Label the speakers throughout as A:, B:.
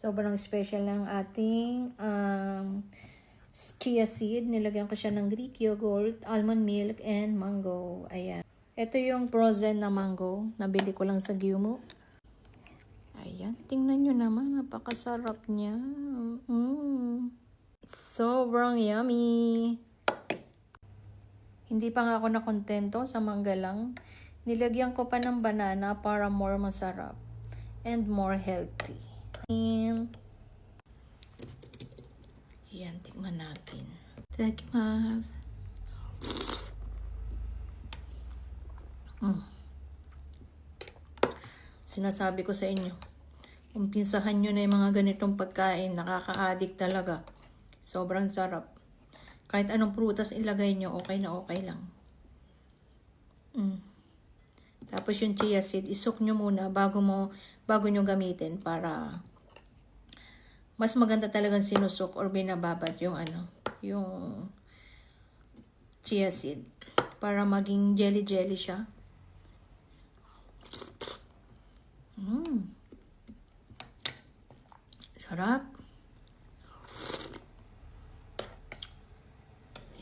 A: Sobrang special ng ating chia seed. Nilagyan ko siya ng Greek yogurt, almond milk, and mango. Ayan. Ito yung frozen na mango. Nabili ko lang sa Gyumu. Ayan. Tingnan nyo naman. Napakasarap niya. Sobrang yummy. Hindi pa nga ako nakontento sa mangga lang. Nilagyan ko pa ng banana para more masarap and more healthy. Ayan, tikman natin. Tikman. Sinasabi ko sa inyo, umpisahan nyo na yung mga ganitong pagkain, nakaka-addict talaga. Sobrang sarap. Kahit anong prutas ilagay nyo, okay na okay lang. Tapos yung chia seed, isok nyo muna bago nyo gamitin para mas maganda talagang sinusok or binababad yung yung chia seed para maging jelly siya. Sarap.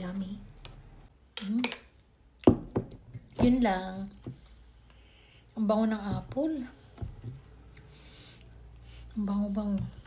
A: Yummy. Yun lang. Ang bango ng apple. Ang bango-bango.